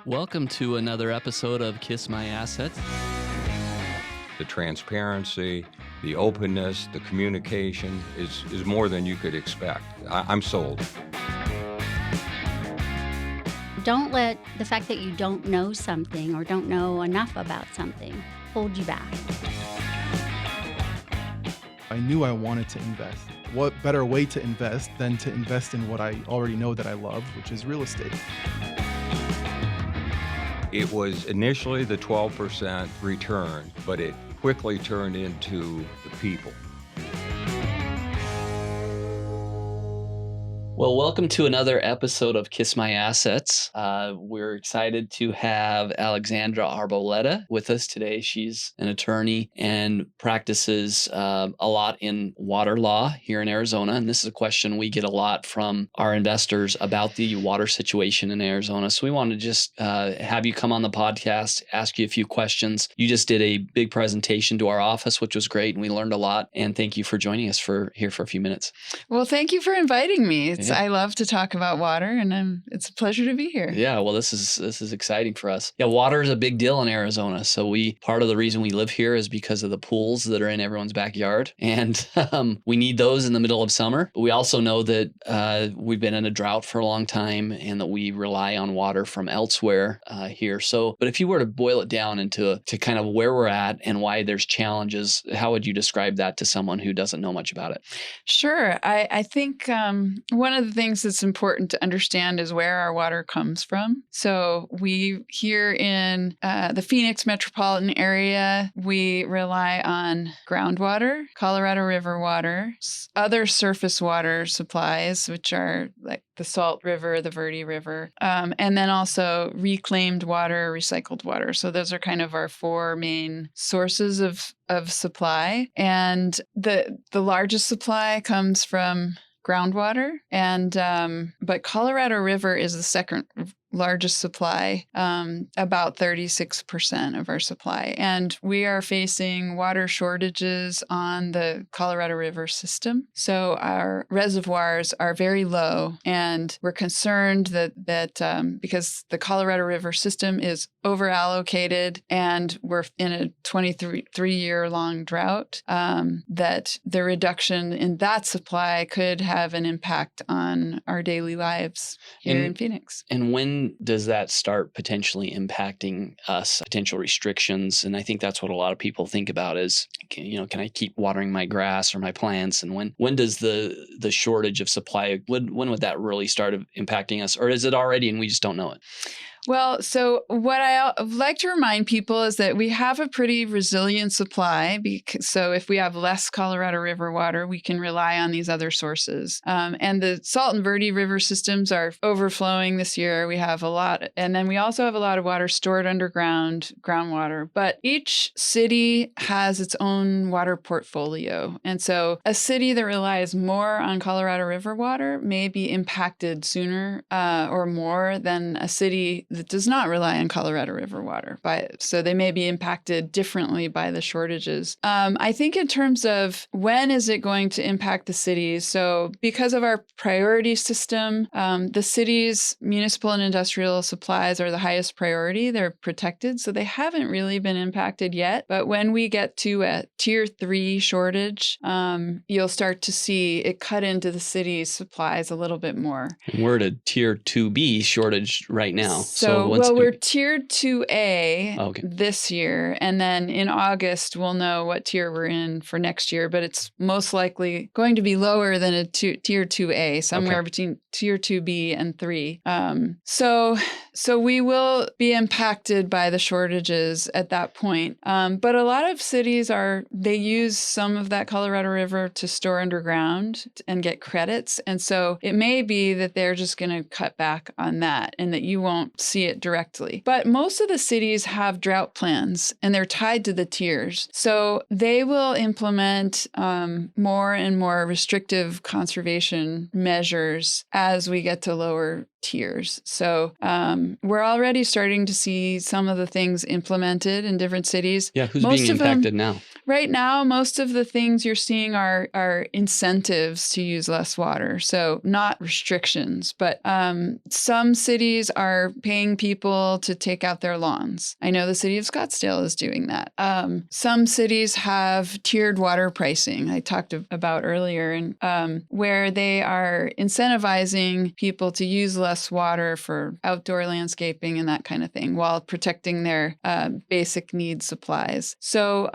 Welcome to another episode of Kiss My Assets. The transparency, the openness, the communication is more than you could expect. I'm sold. Don't let the fact that you don't know something or don't know enough about something hold you back. I knew I wanted to invest. What better way to invest than to invest in what I already know that I love, which is real estate. It was initially the 12% return, but it quickly turned into the people. Well, welcome to another episode of Kiss My Assets. We're excited to have Alexandra Arboleda with us today. She's an attorney and practices a lot in water law here in Arizona. And this is a question we get a lot from our investors about the water situation in Arizona. So we want to just have you come on the podcast, ask you a few questions. You just did a big presentation to our office, which was great. And we learned a lot. And thank you for joining us here for a few minutes. Well, thank you for inviting me. I love to talk about water, and it's a pleasure to be here. Yeah, well, this is exciting for us. Yeah, water is a big deal in Arizona. So part of the reason we live here is because of the pools that are in everyone's backyard, and we need those in the middle of summer. But we also know that we've been in a drought for a long time, and that we rely on water from elsewhere here. So, but if you were to boil it down to kind of where we're at and why there's challenges, how would you describe that to someone who doesn't know much about it? Sure. I think one of the things that's important to understand is where our water comes from. So we here in the Phoenix metropolitan area, we rely on groundwater, Colorado River water, other surface water supplies, which are like the Salt River, the Verde River, and then also reclaimed water, recycled water. So those are kind of our four main sources of supply. And the largest supply comes from groundwater, but Colorado River is the second largest supply, about 36% of our supply. And we are facing water shortages on the Colorado River system. So our reservoirs are very low, and we're concerned that because the Colorado River system is overallocated and we're in a 23-year-long drought, that the reduction in that supply could have an impact on our daily lives here in Phoenix. And when does that start potentially impacting us, potential restrictions? And I think that's what a lot of people think about is, can I keep watering my grass or my plants? And when does the shortage of supply, when would that really start impacting us? Or is it already and we just don't know it? Well, so what I like to remind people is that we have a pretty resilient supply. So if we have less Colorado River water, we can rely on these other sources. And the Salt and Verde River systems are overflowing this year. We have a lot. And then we also have a lot of water stored underground, groundwater. But each city has its own water portfolio. And so a city that relies more on Colorado River water may be impacted sooner or more than a city that does not rely on Colorado River water. So they may be impacted differently by the shortages. I think in terms of when is it going to impact the cities, so because of our priority system, the city's municipal and industrial supplies are the highest priority. They're protected, so they haven't really been impacted yet. But when we get to a tier 3 shortage, you'll start to see it cut into the city's supplies a little bit more. We're at a tier 2B shortage right now. We're tiered 2A this year, and then in August, we'll know what tier we're in for next year, but it's most likely going to be lower than a tier 2A, somewhere between tier 2B and 3. So we will be impacted by the shortages at that point. But a lot of cities they use some of that Colorado River to store underground and get credits. And so it may be that they're just going to cut back on that and that you won't see it directly. But most of the cities have drought plans and they're tied to the tiers. So they will implement more and more restrictive conservation measures as we get to lower tiers. So we're already starting to see some of the things implemented in different cities. Yeah, who's being impacted now? right now, most of the things you're seeing are incentives to use less water. So not restrictions, but some cities are paying people to take out their lawns. I know the city of Scottsdale is doing that. Some cities have tiered water pricing I talked about earlier, and where they are incentivizing people to use less water for outdoor landscaping and that kind of thing while protecting their basic needs supplies. So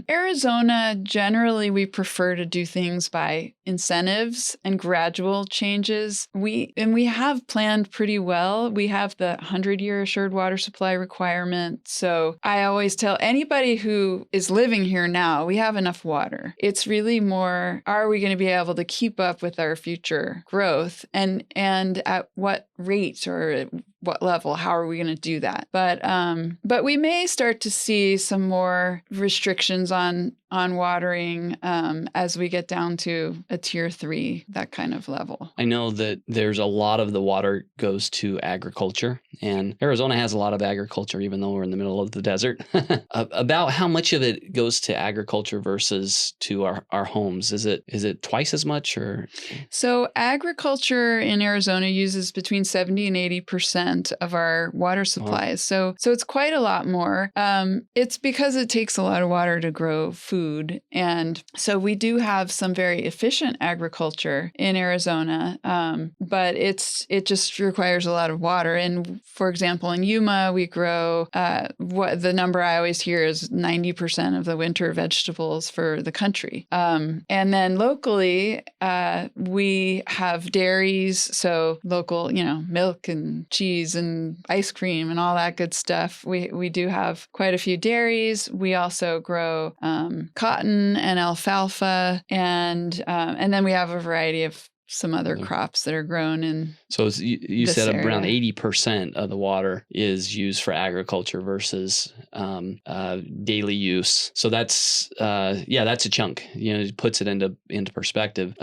Arizona, generally, we prefer to do things by incentives and gradual changes. We have planned pretty well. We have the 100-year assured water supply requirement. So I always tell anybody who is living here now, we have enough water. It's really more, are we going to be able to keep up with our future growth, and at what rate or at what level? How are we going to do that? But we may start to see some more restrictions on watering as we get down to a tier 3, that kind of level. I know that there's a lot of the water goes to agriculture, and Arizona has a lot of agriculture, even though we're in the middle of the desert. About how much of it goes to agriculture versus to our homes? Is it twice as much, or? So agriculture in Arizona uses between 70 and 80% of our water supplies. Wow. So it's quite a lot more. It's because it takes a lot of water to grow food. And so we do have some very efficient agriculture in Arizona, but it just requires a lot of water. And for example, in Yuma, we grow, what the number I always hear is 90% of the winter vegetables for the country. And then locally, we have dairies, so local, milk and cheese and ice cream and all that good stuff. We do have quite a few dairies. We also grow cotton and alfalfa, and then we have a variety of some other crops that are grown in. So you said area. Around 80% of the water is used for agriculture versus daily use. So that's a chunk. It puts it into perspective.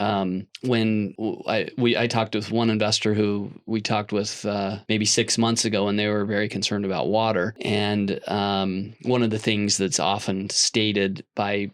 When I talked with one investor who we talked with maybe 6 months ago, and they were very concerned about water. And one of the things that's often stated by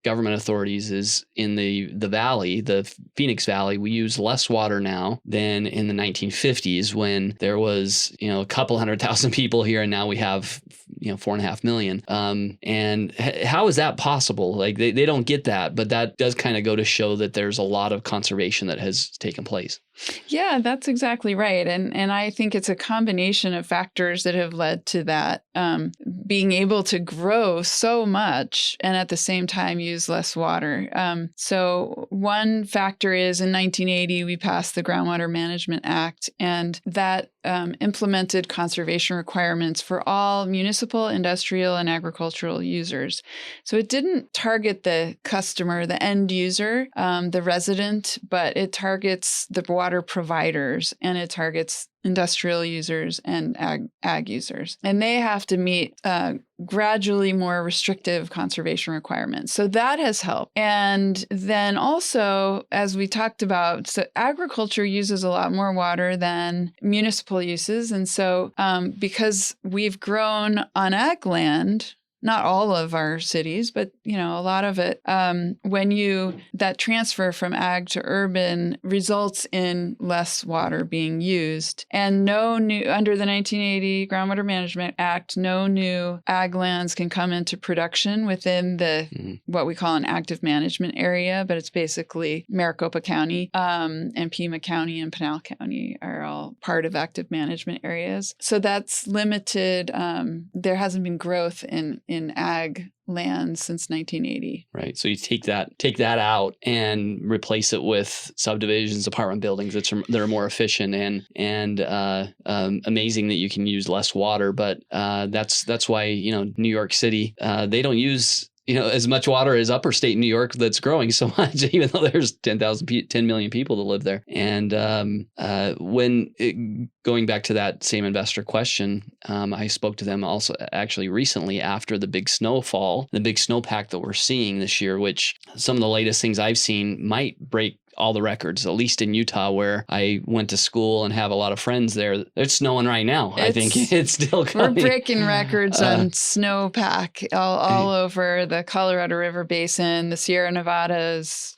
government authorities is in the valley, the Phoenix Valley, we use less water now than in the 1950s, when there was a couple 100,000 people here, and now we have 4.5 million. And how is that possible? Like they don't get that, but that does kind of go to show that there's a lot of conservation that has taken place. Yeah, that's exactly right. And I think it's a combination of factors that have led to that, being able to grow so much and at the same time use less water. So one factor is in 1980, we passed the Groundwater Management Act, and that implemented conservation requirements for all municipal, industrial, and agricultural users. So it didn't target the customer, the end user, the resident, but it targets the water providers, and it targets industrial users and ag users. And they have to meet gradually more restrictive conservation requirements. So that has helped. And then also, as we talked about, so agriculture uses a lot more water than municipal uses. And so because we've grown on ag land, not all of our cities, but a lot of it, that transfer from ag to urban results in less water being used. And under the 1980 Groundwater Management Act, no new ag lands can come into production within the what we call an active management area, but it's basically Maricopa County, and Pima County and Pinal County are all part of active management areas. So that's limited. There hasn't been growth in ag land since 1980. Right. So you take that out and replace it with subdivisions, apartment buildings that are more efficient and amazing that you can use less water. But that's why New York City they don't use as much water as upper state New York that's growing so much, even though there's 10 million people that live there. And going back to that same investor question, I spoke to them also actually recently after the big snowfall, the big snowpack that we're seeing this year, which some of the latest things I've seen might break all the records, at least in Utah, where I went to school and have a lot of friends there. It's snowing right now. I think it's still coming. We're breaking records on snowpack all over the Colorado River Basin, the Sierra Nevadas.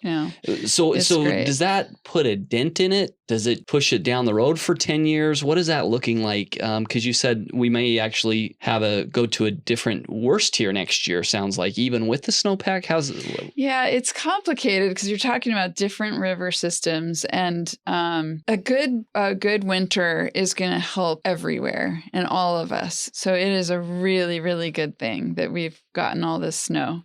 So great. Does that put a dent in it? Does it push it down the road for 10 years? What is that looking like? Because you said we may actually go to a different worst tier next year, sounds like, even with the snowpack. How's it? Yeah, it's complicated because you're talking about different river systems, and a good winter is going to help everywhere and all of us. So it is a really, really good thing that we've gotten all this snow.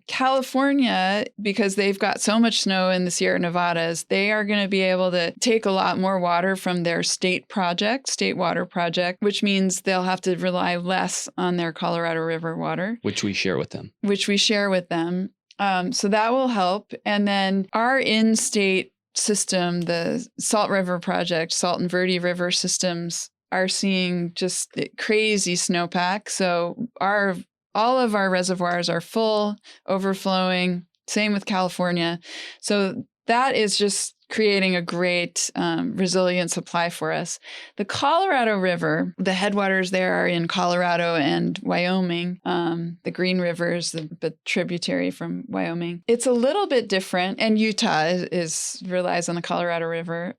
California, because they've got so much snow in the Sierra Nevadas, they are going to be able to take a lot more water from their state water project, which means they'll have to rely less on their Colorado River water. Which we share with them. So that will help. And then our in-state system, the Salt River Project, Salt and Verde River systems, are seeing just crazy snowpack. So all of our reservoirs are full, overflowing. Same with California. So that is just creating a great resilient supply for us. The Colorado River, the headwaters there are in Colorado and Wyoming. The Green River is the tributary from Wyoming. It's a little bit different, and Utah relies on the Colorado River.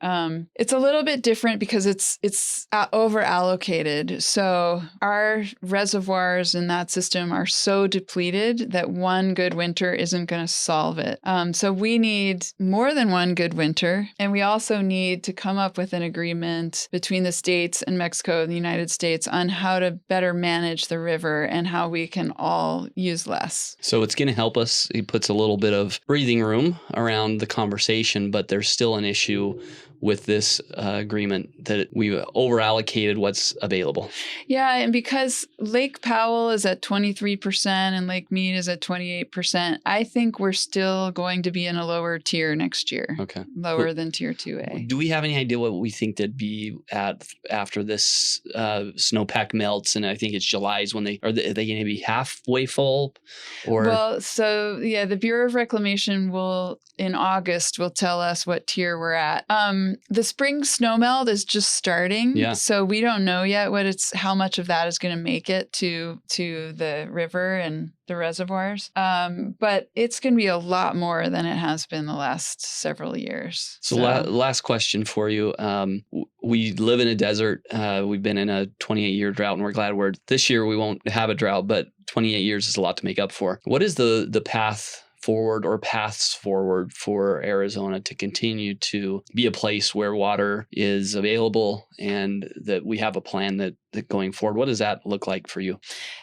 It's a little bit different because it's over allocated. So our reservoirs in that system are so depleted that one good winter isn't going to solve it. So we need more than one good winter. And we also need to come up with an agreement between the states and Mexico and the United States on how to better manage the river and how we can all use less. So it's going to help us. It puts a little bit of breathing room around the conversation, but there's still an issue with this agreement that we've over-allocated what's available. Yeah, and because Lake Powell is at 23% and Lake Mead is at 28%, I think we're still going to be in a lower tier next year. Okay. Lower than tier 2A. Do we have any idea what we think they'd be at after this snowpack melts? And I think it's July is when are they going to be halfway full? Well, so yeah, the Bureau of Reclamation in August will tell us what tier we're at. The spring snowmelt is just starting, so we don't know yet how much of that is going to make it to the river and the reservoirs. But it's going to be a lot more than it has been the last several years. So last question for you. We live in a desert. We've been in a 28-year drought, and we're glad this year we won't have a drought, but 28 years is a lot to make up for. What is the path forward or paths forward for Arizona to continue to be a place where water is available and that we have a plan that going forward? What does that look like for you?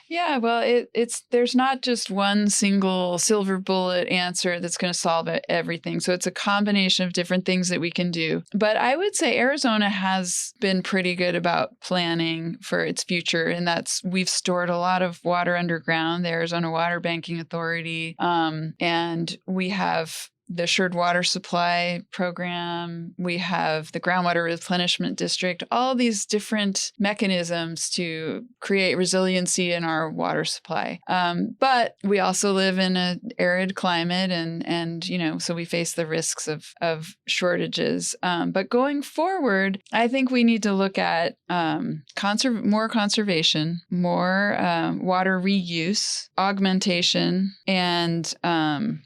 Yeah, well, there's not just one single silver bullet answer that's going to solve everything. So it's a combination of different things that we can do. But I would say Arizona has been pretty good about planning for its future, and we've stored a lot of water underground, the Arizona Water Banking Authority, and we have the Assured Water Supply Program. We have the Groundwater Replenishment District, all these different mechanisms to create resiliency in our water supply. But we also live in an arid climate and so we face the risks of shortages. But going forward, I think we need to look at more conservation, more water reuse, augmentation, and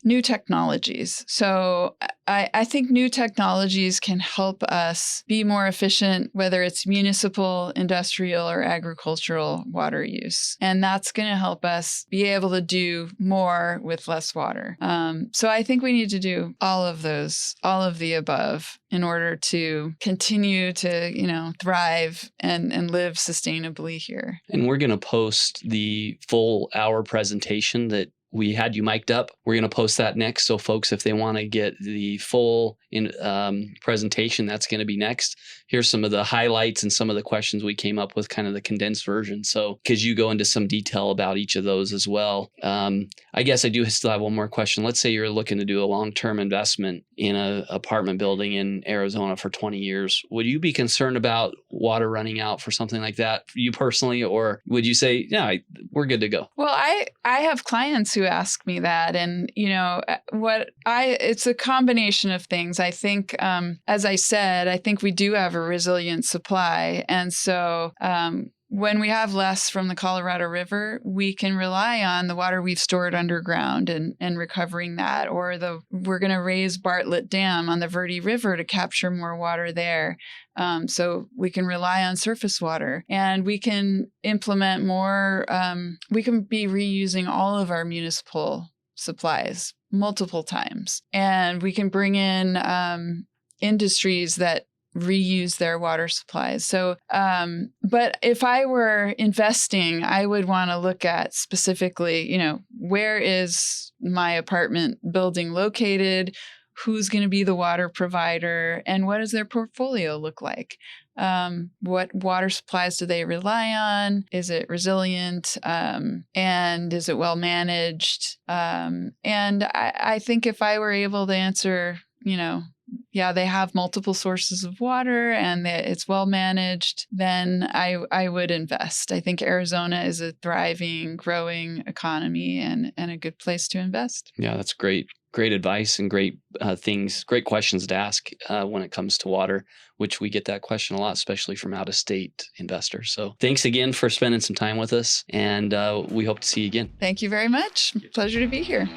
new technologies. So I think new technologies can help us be more efficient, whether it's municipal, industrial, or agricultural water use. And that's going to help us be able to do more with less water. So I think we need to do all of the above in order to continue to, thrive and live sustainably here. And we're going to post the full hour presentation that we had you mic'd up. We're going to post that next. So folks, if they want to get the full presentation, that's going to be next. Here's some of the highlights and some of the questions we came up with, kind of the condensed version. So because you go into some detail about each of those as well. I guess I do still have one more question. Let's say you're looking to do a long-term investment in an apartment building in Arizona for 20 years. Would you be concerned about water running out for something like that for you personally? Or would you say, yeah, we're good to go? Well, I have clients who ask me that. And, it's a combination of things. I think, as I said, I think we do have a resilient supply. And so, when we have less from the Colorado River, we can rely on the water we've stored underground and recovering that, or we're going to raise Bartlett Dam on the Verde River to capture more water there. So we can rely on surface water, and we can implement more. We can be reusing all of our municipal supplies multiple times, and we can bring in industries that reuse their water supplies. So, but if I were investing, I would want to look at specifically, where is my apartment building located? Who's going to be the water provider, and what does their portfolio look like? What water supplies do they rely on? Is it resilient? And is it well managed? And I think if I were able to answer, they have multiple sources of water and it's well managed, then I would invest. I think Arizona is a thriving, growing economy and a good place to invest. Yeah, that's great. Great advice and great great questions to ask when it comes to water, which we get that question a lot, especially from out-of-state investors. So thanks again for spending some time with us, and we hope to see you again. Thank you very much. Pleasure to be here.